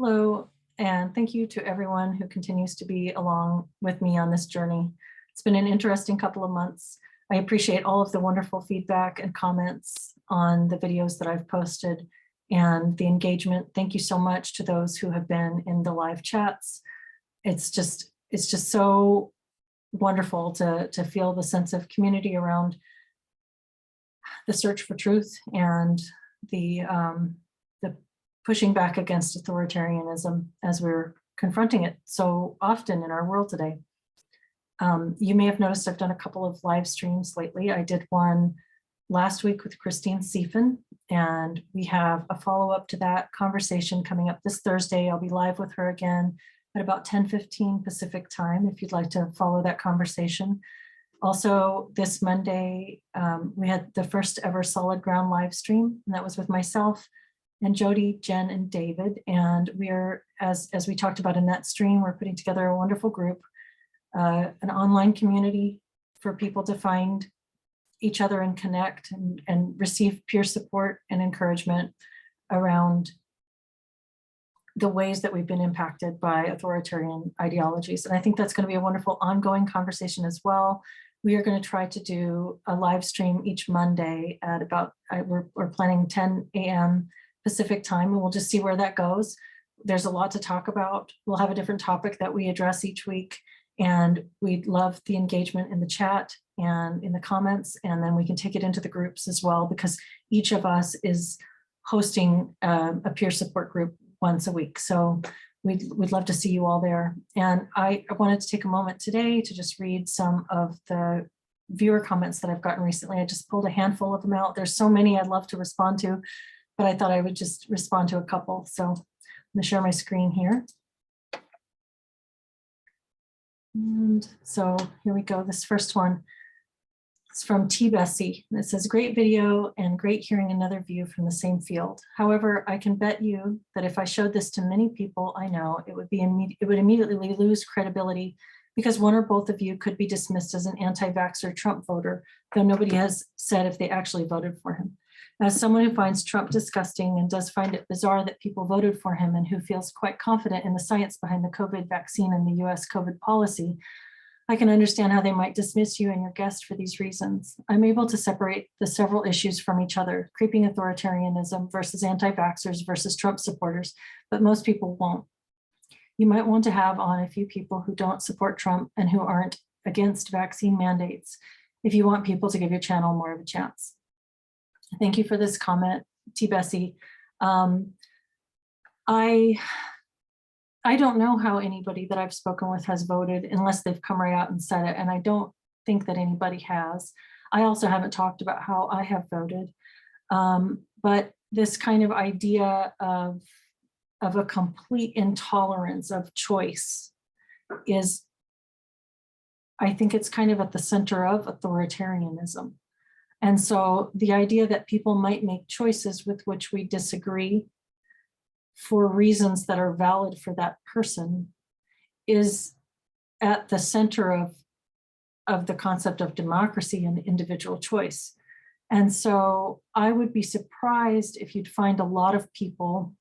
Hello, and thank you to everyone who continues to be along with me on this journey. It's been an interesting couple of months. I appreciate all of the wonderful feedback and comments on the videos that I've posted and the engagement. Thank you so much to those who have been in the live chats. It's just so wonderful to feel the sense of community around the search for truth and the pushing back against authoritarianism as we're confronting it so often in our world today. You may have noticed I've done a couple of live streams lately. I did one last week with Christine Sefein, and we have a follow-up to that conversation coming up this Thursday. I'll be live with her again at about 10:15 Pacific time, if you'd like to follow that conversation. Also, this Monday, we had the first ever Solid Ground live stream, and that was with myself and Jody, Jen, and David. And we're, as we talked about in that stream, we're putting together a wonderful group, an online community for people to find each other and connect and receive peer support and encouragement around the ways that we've been impacted by authoritarian ideologies. And I think that's going to be a wonderful ongoing conversation as well. We are going to try to do a live stream each Monday at about, we're planning 10 a.m. Pacific time, and we'll just see where that goes. There's a lot to talk about. We'll have a different topic that we address each week, and we'd love the engagement in the chat and in the comments, and then we can take it into the groups as well, because each of us is hosting a peer support group once a week. So we'd love to see you all there. And I wanted to take a moment today to just read some of the viewer comments that I've gotten recently. I just pulled a handful of them out. There's so many I'd love to respond to, but I thought I would just respond to a couple. So I'm gonna share my screen here. And so here we go, this first one. It's from T. Bessie. It says, great video and great hearing another view from the same field. However, I can bet you that if I showed this to many people I know, it would immediately lose credibility, because one or both of you could be dismissed as an anti-vaxxer Trump voter, though nobody has said if they actually voted for him. As someone who finds Trump disgusting and does find it bizarre that people voted for him, and who feels quite confident in the science behind the COVID vaccine and the US COVID policy, I can understand how they might dismiss you and your guest for these reasons. I'm able to separate the several issues from each other, creeping authoritarianism versus anti-vaxxers versus Trump supporters, but most people won't. You might want to have on a few people who don't support Trump and who aren't against vaccine mandates, if you want people to give your channel more of a chance. Thank you for this comment, T. Bessie. I don't know how anybody that I've spoken with has voted unless they've come right out and said it, and I don't think that anybody has. I also haven't talked about how I have voted, but this kind of idea of a complete intolerance of choice is, I think it's kind of at the center of authoritarianism. And so the idea that people might make choices with which we disagree for reasons that are valid for that person is at the center of the concept of democracy and individual choice. And so I would be surprised if you'd find a lot of people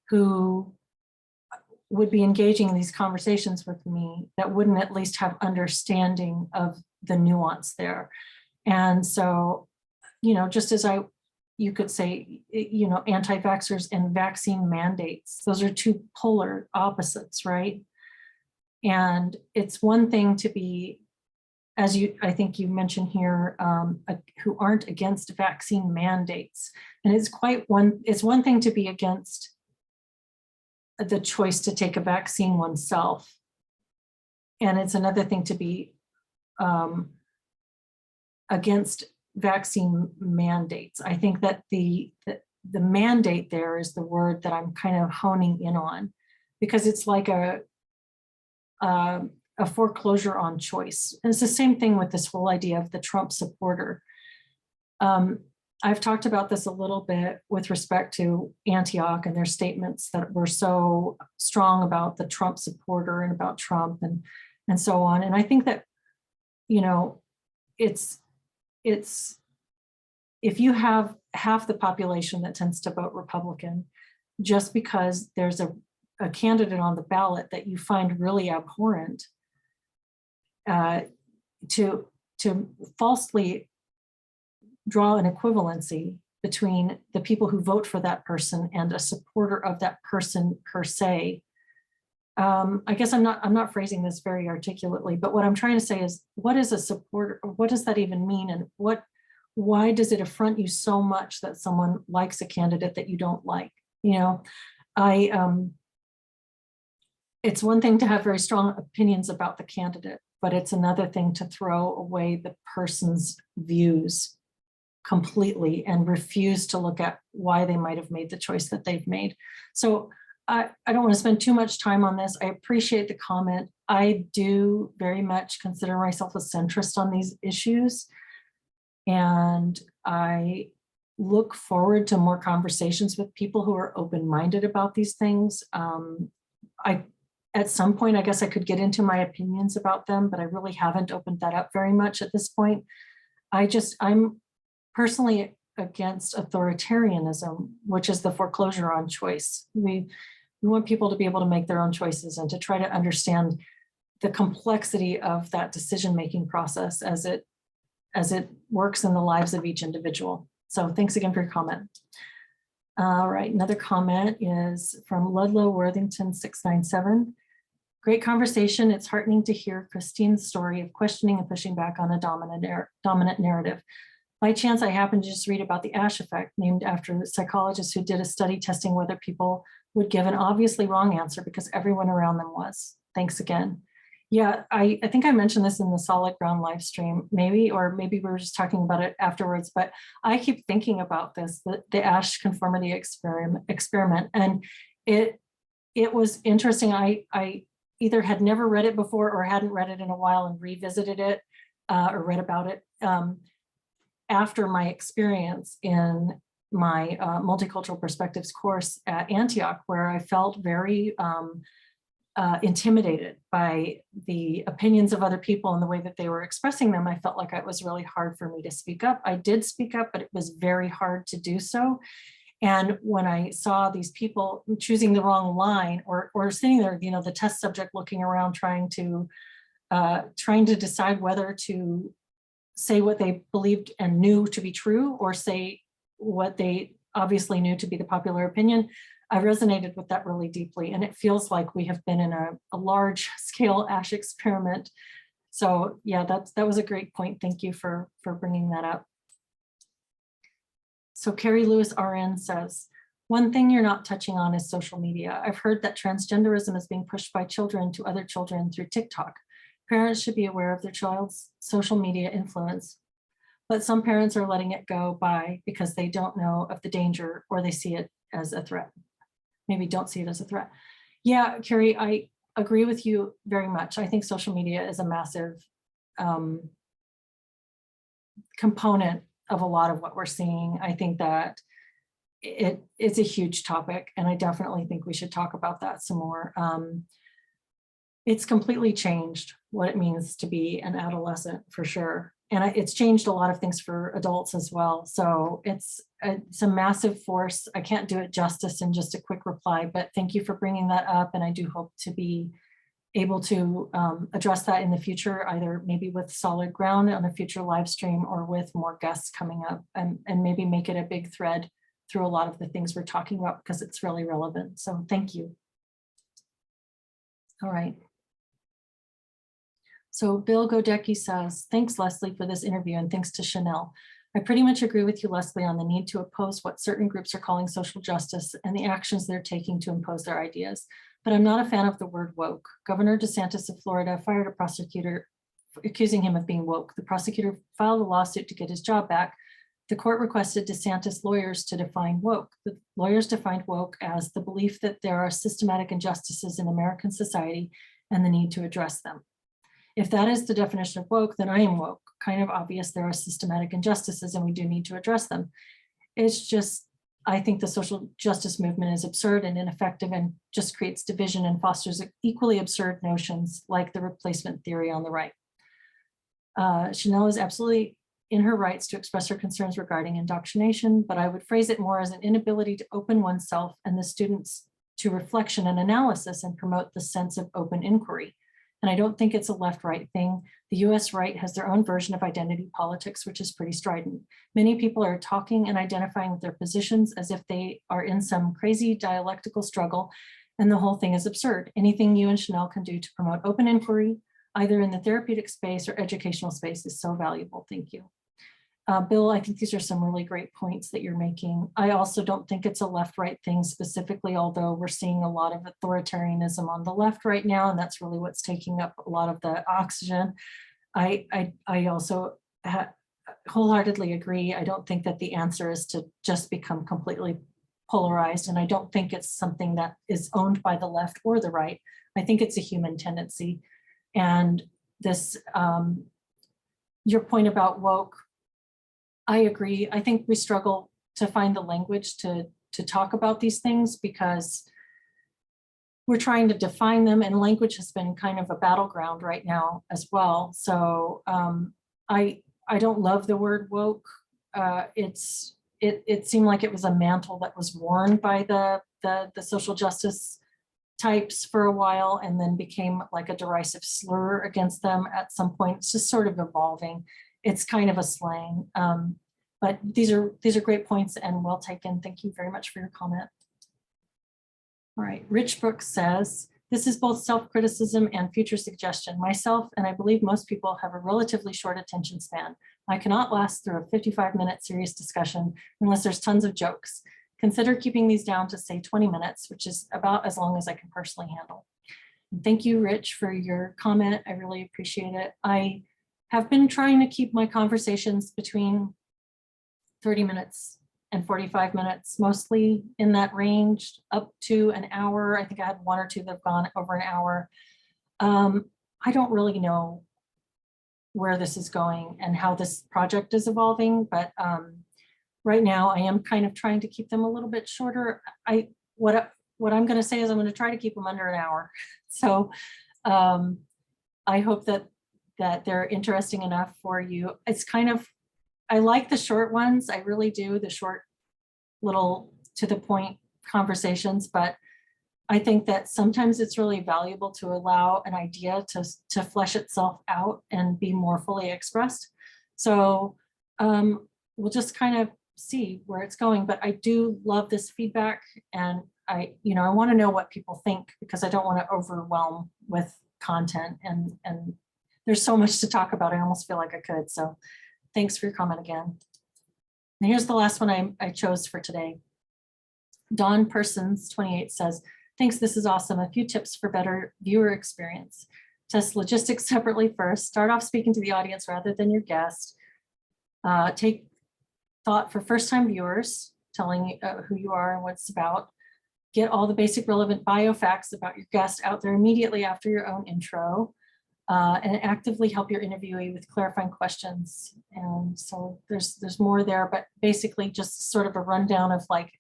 who would be engaging in these conversations with me that wouldn't at least have understanding of the nuance there. And so, you know, just as you could say, you know, anti-vaxxers and vaccine mandates, those are two polar opposites, right? And it's one thing to be, as I think you mentioned here, who aren't against vaccine mandates. And it's one thing to be against the choice to take a vaccine oneself. And it's another thing to be against vaccine mandates. I think that the mandate there is the word that I'm kind of honing in on, because it's like a foreclosure on choice. And it's the same thing with this whole idea of the Trump supporter. I've talked about this a little bit with respect to Antioch and their statements that were so strong about the Trump supporter and about Trump and so on. And I think that, you know, it's if you have half the population that tends to vote Republican, just because there's a a candidate on the ballot that you find really abhorrent, to falsely draw an equivalency between the people who vote for that person and a supporter of that person per se. I guess I'm not phrasing this very articulately, but what I'm trying to say is, what is a supporter? What does that even mean? And why does it affront you so much that someone likes a candidate that you don't like? You know, it's one thing to have very strong opinions about the candidate, but it's another thing to throw away the person's views completely and refuse to look at why they might have made the choice that they've made. So I don't want to spend too much time on this. I appreciate the comment. I do very much consider myself a centrist on these issues. And I look forward to more conversations with people who are open-minded about these things. At some point, I guess I could get into my opinions about them, but I really haven't opened that up very much at this point. I'm personally against authoritarianism, which is the foreclosure on choice. We want people to be able to make their own choices and to try to understand the complexity of that decision-making process as it works in the lives of each individual. So thanks again for your comment. All right, another comment is from Ludlow Worthington 697. Great conversation. It's heartening to hear Christine's story of questioning and pushing back on a dominant narrative. By chance, I happened to just read about the Ash effect, named after the psychologist who did a study testing whether people would give an obviously wrong answer because everyone around them was. Thanks again. Yeah, I think I mentioned this in the Solid Ground live stream, maybe we were just talking about it afterwards, but I keep thinking about this, the Ash conformity experiment. And it was interesting. I either had never read it before or hadn't read it in a while and revisited it or read about it after my experience in my multicultural perspectives course at Antioch, where I felt very intimidated by the opinions of other people and the way that they were expressing them. I felt like it was really hard for me to speak up. I did speak up, but it was very hard to do so. And when I saw these people choosing the wrong line or sitting there, you know, the test subject looking around trying to decide whether to say what they believed and knew to be true or say what they obviously knew to be the popular opinion, I resonated with that really deeply. And it feels like we have been in a large scale Ash experiment. So yeah, that was a great point. Thank you for bringing that up. So Carrie Lewis RN says, one thing you're not touching on is social media. I've heard that transgenderism is being pushed by children to other children through TikTok. Parents should be aware of their child's social media influence, but some parents are letting it go by because they don't know of the danger or they see it as a threat. Maybe don't see it as a threat. Yeah, Carrie, I agree with you very much. I think social media is a massive component of a lot of what we're seeing. I think that it's a huge topic, and I definitely think we should talk about that some more. It's completely changed what it means to be an adolescent, for sure. And it's changed a lot of things for adults as well. So it's a massive force. I can't do it justice in just a quick reply, but thank you for bringing that up. And I do hope to be able to address that in the future, either maybe with Solid Ground on a future live stream or with more guests coming up, and maybe make it a big thread through a lot of the things we're talking about because it's really relevant. So thank you. All right. So Bill Godecki says, thanks, Leslie, for this interview, and thanks to Chanel. I pretty much agree with you, Leslie, on the need to oppose what certain groups are calling social justice and the actions they're taking to impose their ideas. But I'm not a fan of the word woke. Governor DeSantis of Florida fired a prosecutor accusing him of being woke. The prosecutor filed a lawsuit to get his job back. The court requested DeSantis lawyers to define woke. The lawyers defined woke as the belief that there are systematic injustices in American society and the need to address them. If that is the definition of woke, then I am woke. Kind of obvious there are systematic injustices and we do need to address them. It's just, I think the social justice movement is absurd and ineffective and just creates division and fosters equally absurd notions like the replacement theory on the right. Chanel is absolutely in her rights to express her concerns regarding indoctrination, but I would phrase it more as an inability to open oneself and the students to reflection and analysis and promote the sense of open inquiry. And I don't think it's a left-right thing. The US right has their own version of identity politics, which is pretty strident. Many people are talking and identifying with their positions as if they are in some crazy dialectical struggle, and the whole thing is absurd. Anything you and Chanel can do to promote open inquiry, either in the therapeutic space or educational space, is so valuable. Thank you. Bill, I think these are some really great points that you're making. I also don't think it's a left-right thing specifically, although we're seeing a lot of authoritarianism on the left right now, and that's really what's taking up a lot of the oxygen. I also wholeheartedly agree. I don't think that the answer is to just become completely polarized, and I don't think it's something that is owned by the left or the right. I think it's a human tendency. And this, your point about woke, I agree. I think we struggle to find the language to talk about these things because we're trying to define them, and language has been kind of a battleground right now as well. So I don't love the word woke. It seemed like it was a mantle that was worn by the social justice types for a while, and then became like a derisive slur against them at some point. It's just sort of evolving. It's kind of a slang, but these are great points and well taken. Thank you very much for your comment. All right, Rich Brooks says, this is both self-criticism and future suggestion. Myself, and I believe most people, have a relatively short attention span. I cannot last through a 55-minute serious discussion unless there's tons of jokes. Consider keeping these down to say 20 minutes, which is about as long as I can personally handle. And thank you, Rich, for your comment. I really appreciate it. I have been trying to keep my conversations between 30 minutes and 45 minutes, mostly in that range, up to an hour. I think I had one or two that have gone over an hour. I don't really know where this is going and how this project is evolving, but right now I am kind of trying to keep them a little bit shorter. What I'm going to say is I'm going to try to keep them under an hour. So I hope that they're interesting enough for you. It's kind of, I like the short ones. I really do, the short little to the point conversations, but I think that sometimes it's really valuable to allow an idea to flesh itself out and be more fully expressed. So we'll just kind of see where it's going, but I do love this feedback, and I want to know what people think, because I don't want to overwhelm with content, and there's so much to talk about. I almost feel like I could. So thanks for your comment again. And here's the last one I chose for today. Dawn Persons 28 says, thanks, this is awesome. A few tips for better viewer experience. Test logistics separately first. Start off speaking to the audience rather than your guest. Take thought for first-time viewers, telling who you are and what it's about. Get all the basic relevant bio facts about your guest out there immediately after your own intro. And actively help your interviewee with clarifying questions. And so there's more there, but basically just sort of a rundown of like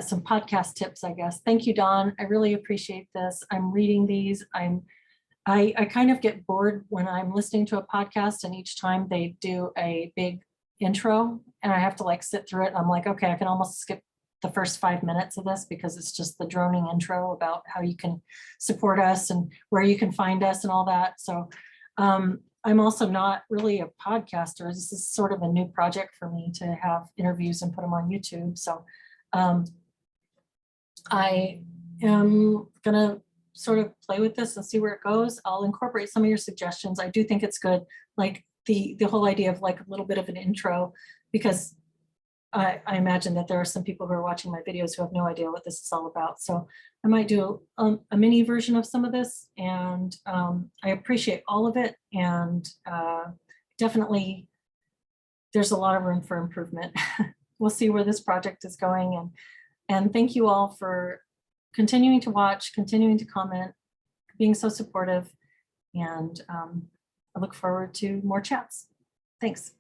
some podcast tips, I guess. Thank you, Dawn. I really appreciate this. I'm reading these. I kind of get bored when I'm listening to a podcast and each time they do a big intro and I have to like sit through it. I'm like, okay, I can almost skip the first 5 minutes of this because it's just the droning intro about how you can support us and where you can find us and all that. So I'm also not really a podcaster. This is sort of a new project for me to have interviews and put them on YouTube. So I am gonna sort of play with this and see where it goes. I'll incorporate some of your suggestions. I do think it's good, like the whole idea of like a little bit of an intro, because I imagine that there are some people who are watching my videos who have no idea what this is all about. So I might do a mini version of some of this, and I appreciate all of it. And definitely there's a lot of room for improvement. We'll see where this project is going. And thank you all for continuing to watch, continuing to comment, being so supportive. And I look forward to more chats. Thanks.